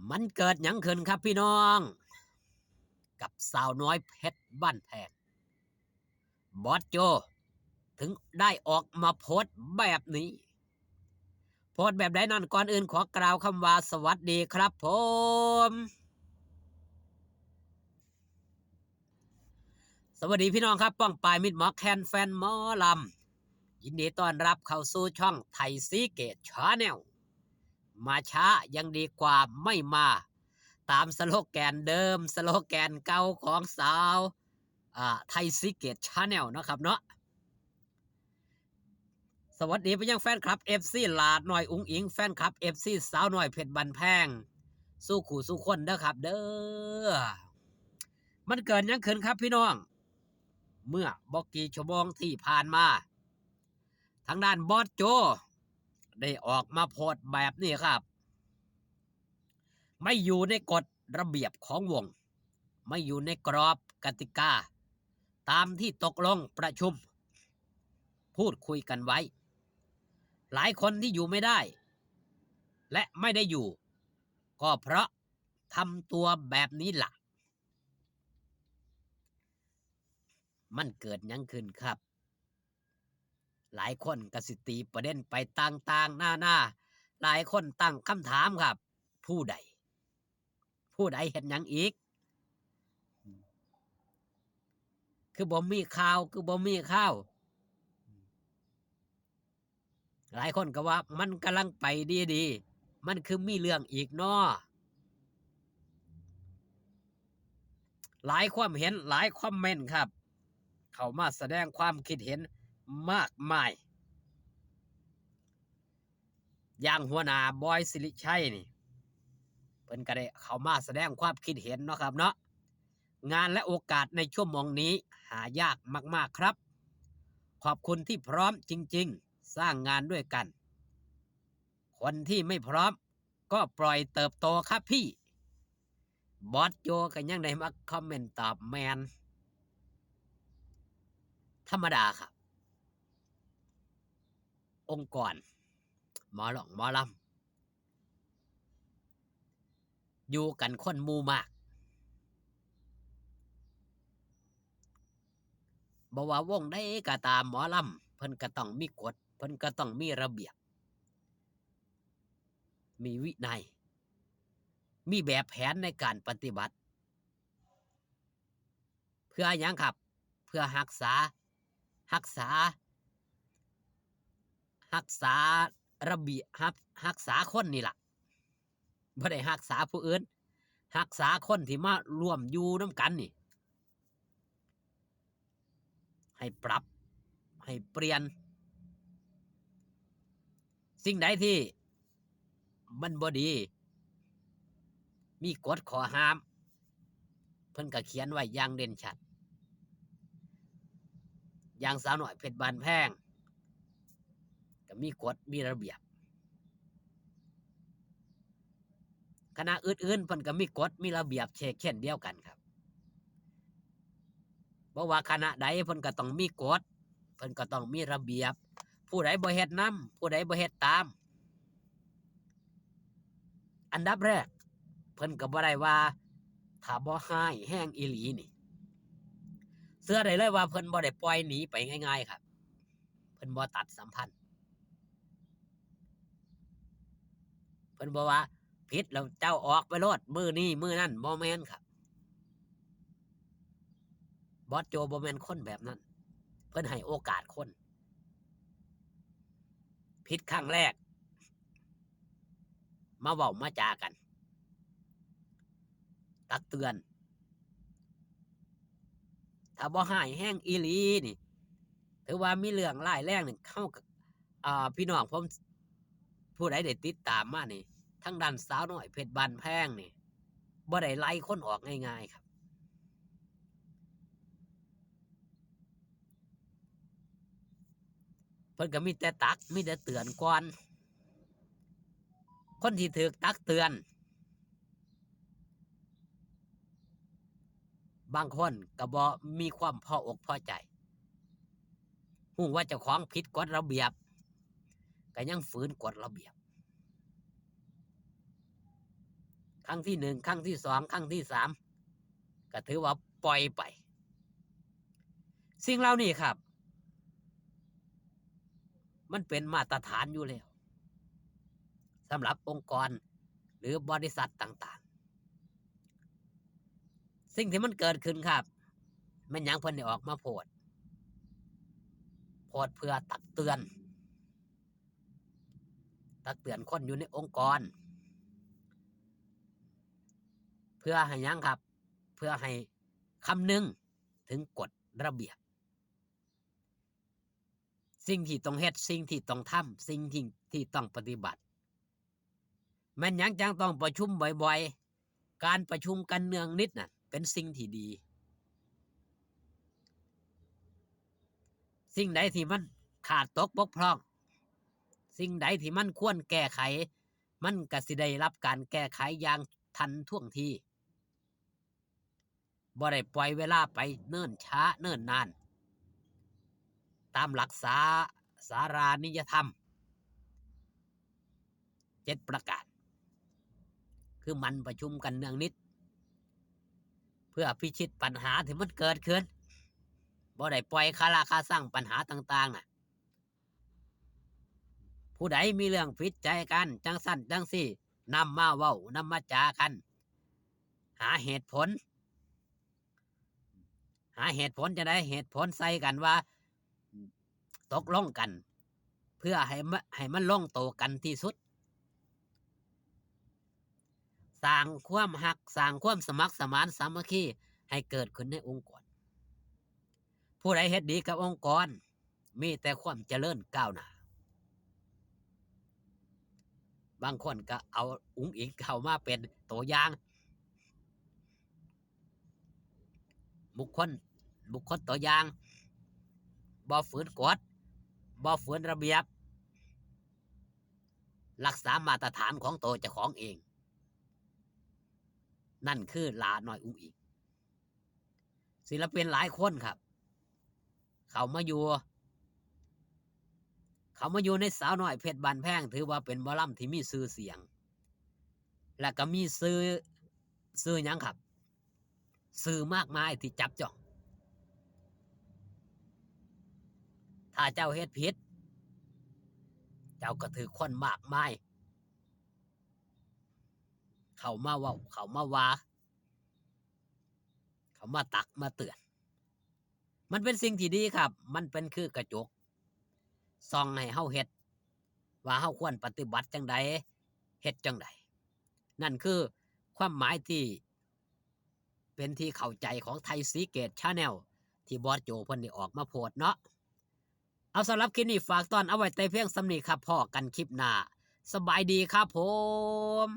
มันเกิดหยังขึ้นครับพี่น้อง กับสาวน้อยเพชรบ้านแพงบอสโจถึงได้ออกมาโพสต์แบบนี้ โพสต์แบบใดนั่นก่อนอื่นขอกล่าวคำว่าสวัสดีครับผมสวัสดีพี่น้องครับป้องปายมิดหมอแคนแฟนหมอลำยินดีต้อนรับเข้าสู่ช่องไทยซีเกตชาแนลมาช้ายังดีกว่าไม่มาตามสโลแกนเดิมสโลแกนเก่าของสาวไทยซีเกตชาแนลนะครับเนาะสวัสดีไปยังแฟนคลับ FC ลาดหน่อยอุ้งอิงแฟนคลับ FC สาวหน่อยเพชรบันแพงสู้ขู่สู้คนเด้อครับเด้อมันเกิดยังขึ้นครับพี่น้องเมื่อบอกกี่ชั่วโมงที่ผ่านมาทางด้านบอสโจได้ออกมาโพสต์แบบนี้ครับไม่อยู่ในกฎระเบียบของวงไม่อยู่ในกรอบกติกาตามที่ตกลงประชุมพูดคุยกันไว้หลายคนที่อยู่ไม่ได้และไม่ได้อยู่ก็เพราะทำตัวแบบนี้ล่ะมันเกิดยังขึ้นครับหลายคนกสิตีประเด็นไปต่างๆหน้าหลายคนตั้งคำถามครับผู้ใดเห็นยังอีกคือบ่มีข่าวหลายคนก็ว่ามันกำลังไปดีมันคือมีเรื่องอีกเนาะหลายความเห็นหลายคอมเมนต์ครับเข้ามาแสดงความคิดเห็นมากมายอย่างหัวหน้าบอยสิริชัยนี่เพิ่นก็ได้เข้ามาแสดงความคิดเห็นเนาะครับเนาะงานและโอกาสในชั่วโมงนี้หายากมากๆครับขอบคุณที่พร้อมจริงๆสร้างงานด้วยกันคนที่ไม่พร้อมก็ปล่อยเติบโตครับพี่บอสโจก็ยังได้มาคอมเมนต์ตอบแมนธรรมดาครับองค์กรหมอหลองหมอลำอยู่กันคนหมู่มากบ่ว่าวงใดก็ตามหมอลำเพิ่นก็ต้องมีกฎเพิ่นก็ต้องมีระเบียบมีวินัยมีแบบแผนในการปฏิบัติเพื่อหยังครับเพื่อรักษารักษาระเบียบรักษาคนนี่ล่ะบ่ได้รักษาผู้อื่นรักษาคนที่มาร่วมอยู่นำกันนี่ให้ปรับให้เปลี่ยนสิ่งใดที่มันบ่ดีมีกฎข้อห้ามเพิ่นก็เขียนไว้อย่างเด่นชัดอย่างสาวน้อยเพชรบ้านแพงก็มีกฎมีระเบียบคณะอื่นๆเพิ่นก็มีกฎมีระเบียบเช่นเดียวกันครับเพราะว่าคณะใดเพิ่นก็ต้องมีกฎเพิ่นก็ต้องมีระเบียบผู้ใดบ่เฮ็ดนำผู้ใดบ่เฮ็ดตามอันดับแรกเพิ่นก็บ่ได้ว่าถ้าบ่ร้ายแรงอีหลีนี่เชื่อได้เลยว่าเพิ่นบ่ได้ปล่อยหนีไปง่ายๆครับเพิ่นบ่ตัดสัมพันธ์เพิ่นบ่ว่าผิดแล้วเจ้าออกไปโลดมื้อนี้มื้อนั้นบ่แม่นครับบอสโจบ่แม่นคนแบบนั้นเพิ่นให้โอกาสคนผิดครั้งแรกมาเว้ามาจากันตักเตือนถ้าบ่ร้ายแรงอีหลีนี่ถือว่ามีเรื่องร้ายแรงนี่เข้ากับพี่น้องผมผู้ใดได้ติดตามมานี่ทางด้านสาวน้อยเพชรบ้านแพงนี่บ่ได้ไล่คนออกง่ายๆครับเพิ่นก็มีแต่ตักมีแต่เตือนก่อนคนที่ถูกตักเตือนบางคนก็บ่มีความพออกพอใจฮู้ว่าเจ้าของผิดกฎระเบียบก็ยังฝืนกฎระเบียบ ครั้งที่1ครั้งที่2ครั้งที่3ก็ถือว่าปล่อยไปสิ่งเหล่านี้ครับมันเป็นมาตรฐานอยู่แล้วสำหรับองค์กรหรือบริษัทต่างๆสิ่งที่มันเกิดขึ้นครับแม่นหยังเพิ่นได้ออกมาโพสต์เพื่อตักเตือนคนอยู่ในองค์กรเพื่อให้หยังครับเพื่อให้คำนึงถึงกฎระเบียบสิ่งที่ต้องเฮ็ดสิ่งที่ต้องทำสิ่งที่ต้องปฏิบัติแม่นหยังจังต้องประชุมบ่อยๆการประชุมกันเนืองนิดน่ะเป็นสิ่งที่ดีสิ่งใดที่มันขาดตกบกพร่องสิ่งใดที่มันควรแก้ไขมันก็สิได้รับการแก้ไขอย่างทันท่วงทีบ่ได้ปล่อยเวลาไปเนิ่นช้าเนิ่นนานตามหลักสารานิยธรรม7ประการคือมันประชุมกันเนืองนิดเพื่อพิชิตปัญหาที่มันเกิดขึ้นบ่ได้ปล่อยคาราคาซังปัญหาต่างๆน่ะผู้ใดมีเรื่องผิดใจกันจังสั่นจังซี่นำมาเว้านำมาจากันหาเหตุผลจะได้เหตุผลใส่กันว่าตกลงกันเพื่อให้มันลงตัวกันที่สุดสร้างความหักสร้างความสมัครสมานสามัคคีให้เกิดขึ้นในองค์กรผู้ใดเฮ็ดดีกับองค์กรมีแต่ความเจริญก้าวหน้าบางคนก็เอาอุ๋งอิงเข้ามาเป็นตัวอย่างบุคคลตัวอย่างบ่ฝืนกฎบ่ฝืนระเบียบรักษามาตรฐานของตัวเจ้าของเองนั่นคือหลาน้อยอุ๋งอิงศิลปินหลายคนครับเขามาอยู่ในสาวน้อยเพชรบานแพงถือว่าเป็นหมอลำที่มีชื่อเสียงและก็มีชื่อหยังครับชื่อมากมายที่จับจ้องถ้าเจ้าเฮ็ดผิดเจ้าก็ถือคนมากมายเขามาเว้าเขามาว่าเขามาตักมาเตือนมันเป็นสิ่งที่ดีครับมันเป็นคือกระจกส่องให้เฮาเฮ็ดว่าเฮาควรปฏิบัติจังใดเฮ็ดจังใดนั่นคือความหมายที่เป็นที่เข้าใจของไทยสีเกต Channel ที่บอสโจเพิ่นได้ออกมาโพสต์เนาะเอาสำหรับคลิปนี้ฝากตอนเอาไว้แต่เพียงสำนี้ครับพ้อกันคลิปหน้าสบายดีครับผม